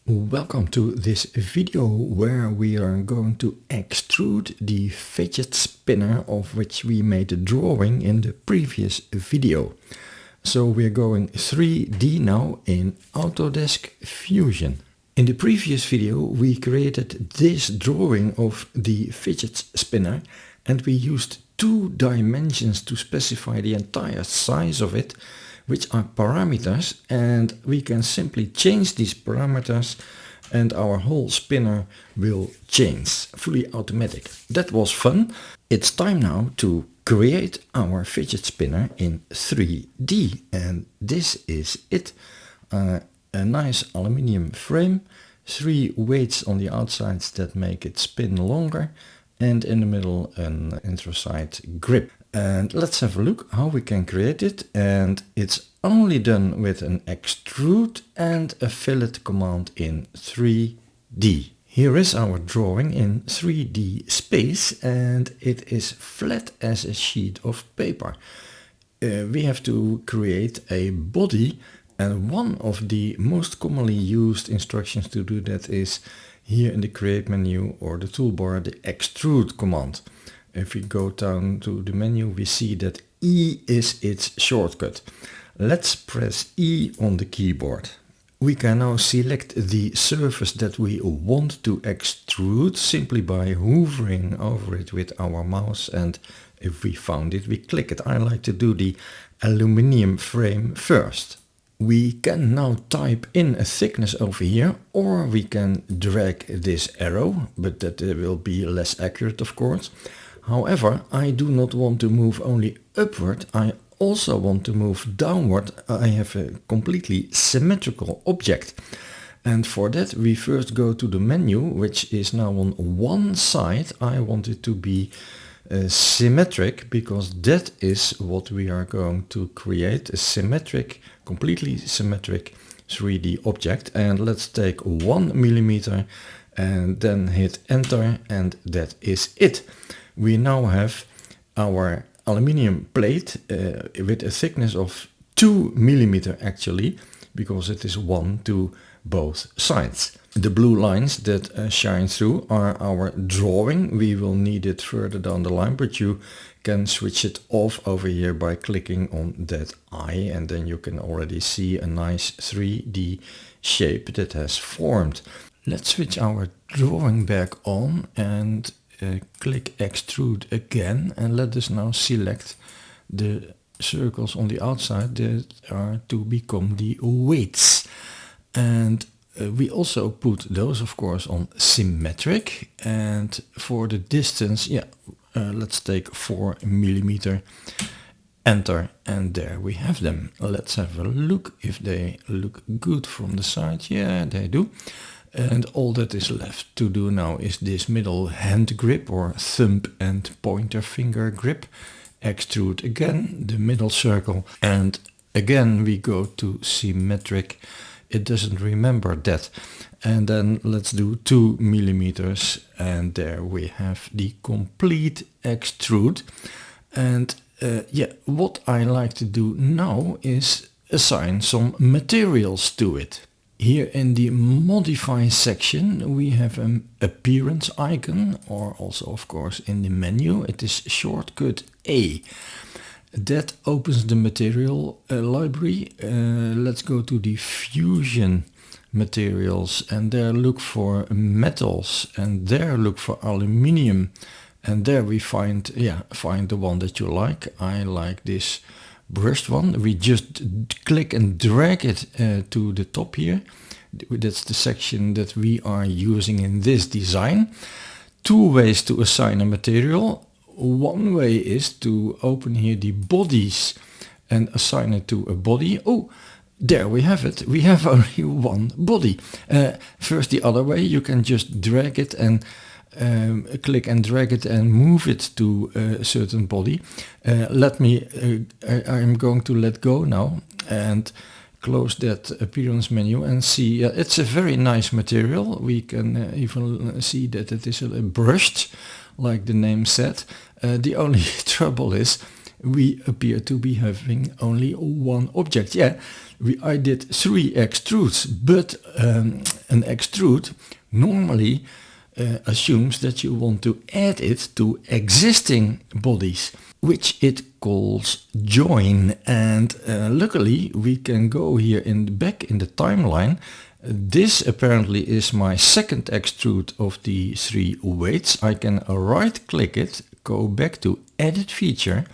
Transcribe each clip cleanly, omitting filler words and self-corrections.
Welcome to this video where we are going to extrude the fidget spinner of which we made a drawing in the previous video. So we're going 3D now in Autodesk Fusion. In the previous video we created this drawing of the fidget spinner and we used 2 dimensions to specify the entire size of it, which are parameters, and we can simply change these parameters and our whole spinner will change, fully automatic. That was fun. It's time now to create our fidget spinner in 3D, and this is it. A nice aluminium frame, 3 weights on the outsides that make it spin longer, and in the middle an anthracite grip. And let's have a look how we can create it, and it's only done with an extrude and a fillet command in 3D. Here is our drawing in 3D space and it is flat as a sheet of paper. We have to create a body, and one of the most commonly used instructions to do that is here in the create menu or the toolbar, the extrude command. If we go down to the menu, we see that E is its shortcut. Let's press E on the keyboard. We can now select the surface that we want to extrude simply by hovering over it with our mouse, and if we found it, we click it. I like to do the aluminium frame first. We can now type in a thickness over here, or we can drag this arrow, but that will be less accurate of course. However, I do not want to move only upward, I also want to move downward. I have a completely symmetrical object. And for that we first go to the menu, which is now on one side. I want it to be symmetric, because that is what we are going to create, a symmetric, completely symmetric 3D object. And let's take 1 millimeter and then hit enter, and that is it. We now have our aluminium plate with a thickness of 2 millimeter actually, because it is 1 to both sides. The blue lines that shine through are our drawing. We will need it further down the line, but you can switch it off over here by clicking on that eye, and then you can already see a nice 3D shape that has formed. Let's switch our drawing back on and click extrude again, and let us now select the circles on the outside that are to become the weights. And we also put those of course on symmetric, and for the distance, let's take 4 millimeter, enter, and there we have them. Let's have a look if they look good from the side. Yeah, they do. And all that is left to do now is this middle hand grip or thumb and pointer finger grip. Extrude again, the middle circle, and again we go to symmetric. It doesn't remember that. And then let's do 2 millimeters, and there we have the complete extrude. And what I like to do now is assign some materials to it. Here in the modify section we have an appearance icon, or also of course in the menu it is shortcut A. That opens the material library. Let's go to the Fusion materials, and there look for metals, and there look for aluminium, and there we find the one that you like. I like this brushed one. We just click and drag it to the top here. That's the section that we are using in this design. 2 ways to assign a material. One way is to open here the bodies and assign it to a body. Oh, there we have it. We have only one body. First the other way, you can just drag it and click and drag it and move it to a certain body. I'm going to let go now and close that appearance menu and see. It's a very nice material. We can even see that it is brushed, like the name said. The only trouble is we appear to be having only one object. Yeah, I did 3 extrudes, but an extrude normally assumes that you want to add it to existing bodies, which it calls join. And luckily we can go here back in the timeline. This apparently is my second extrude of the 3 weights. I can right click it, go back to edit feature,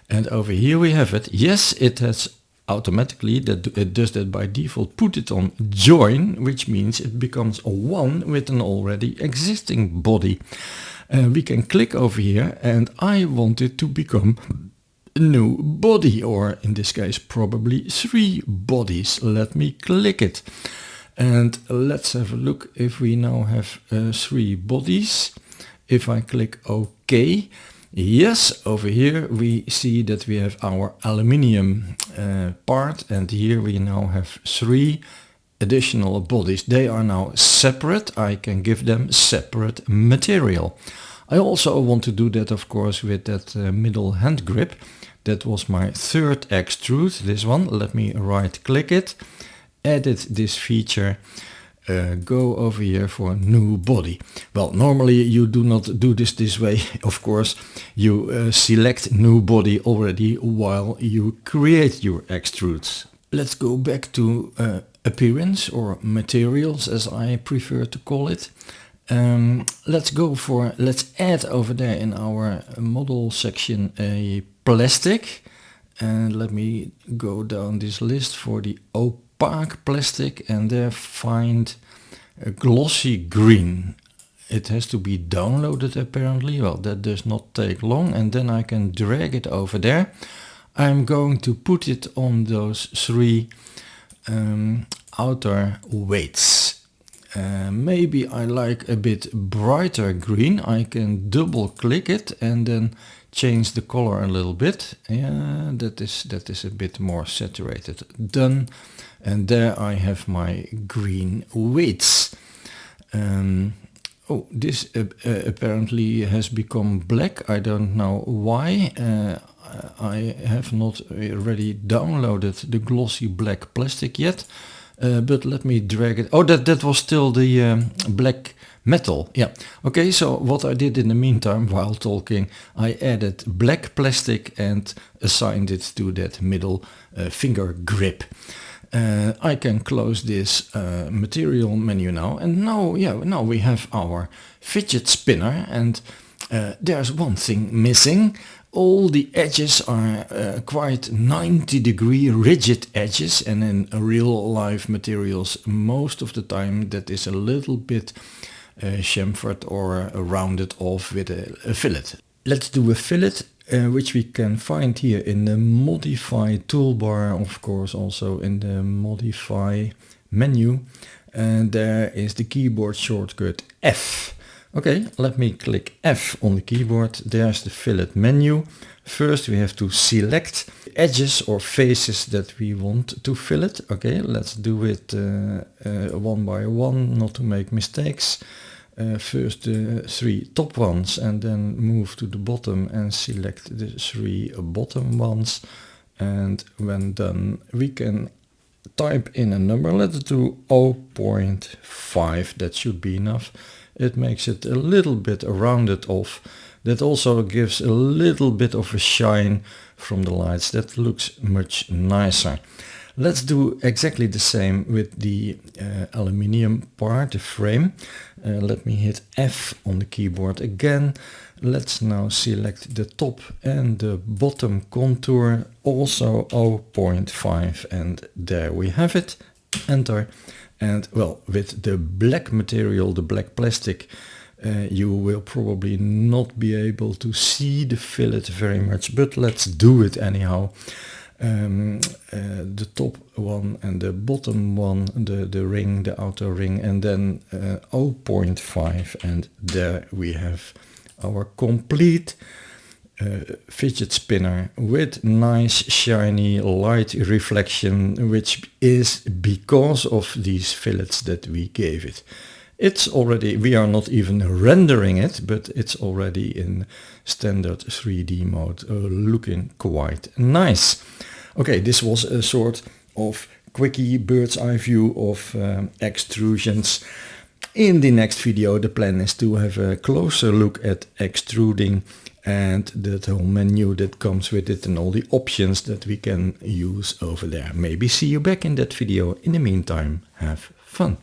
and over here we have it. Yes, it has automatically, it does that by default, put it on join, which means it becomes a one with an already existing body. We can click over here, and I want it to become a new body, or in this case probably 3 bodies. Let me click it, and let's have a look if we now have 3 bodies. If I click OK, yes, over here we see that we have our aluminium part, and here we now have 3 additional bodies. They are now separate. I can give them separate material. I also want to do that, of course, with that middle hand grip. That was my 3rd extrude, this one. Let me right click it, edit this feature, go over here for new body. Well, normally you do not do this way, of course. You select new body already while you create your extrudes. Let's go back to appearance, or materials as I prefer to call it. Let's add over there in our model section a plastic, and let me go down this list for the opaque plastic, and there find a glossy green. It has to be downloaded apparently. Well, that does not take long, and then I can drag it over there. I'm going to put it on those 3 outer weights. Maybe I like a bit brighter green. I can double click it and then change the color a little bit. Yeah, that is a bit more saturated. Done. And there I have my green weights. Oh, this apparently has become black. I don't know why. I have not already downloaded the glossy black plastic yet. But let me drag it. Oh, that was still the black metal. Yeah. Okay, so what I did in the meantime while talking, I added black plastic and assigned it to that middle finger grip. I can close this material menu now, and now we have our fidget spinner, and there's one thing missing. All the edges are quite 90-degree rigid edges, and in real life materials most of the time that is a little bit chamfered or rounded off with a fillet. Let's do a fillet, which we can find here in the modify toolbar, of course also in the modify menu, and there is the keyboard shortcut F. Okay, let me click F on the keyboard. There's the fillet menu. First we have to select edges or faces that we want to fillet. Okay, let's do it one by one, not to make mistakes. First the 3 top ones, and then move to the bottom and select the 3 bottom ones. And when done, we can type in a number. Let's do 0.5. That should be enough. It makes it a little bit rounded off. That also gives a little bit of a shine from the lights. That looks much nicer. Let's do exactly the same with the aluminium part, the frame. Let me hit F on the keyboard again. Let's now select the top and the bottom contour, also 0.5, and there we have it. Enter. And well, with the black material, the black plastic, you will probably not be able to see the fillet very much, but let's do it anyhow. The top one and the bottom one, the ring, the outer ring, and then 0.5, and there we have our complete fidget spinner with nice shiny light reflection, which is because of these fillets that we gave it. It's already, we are not even rendering it, but it's already in standard 3D mode, looking quite nice. Okay, this was a sort of quickie bird's eye view of extrusions. In the next video, the plan is to have a closer look at extruding and the whole menu that comes with it and all the options that we can use over there. Maybe see you back in that video. In the meantime, have fun.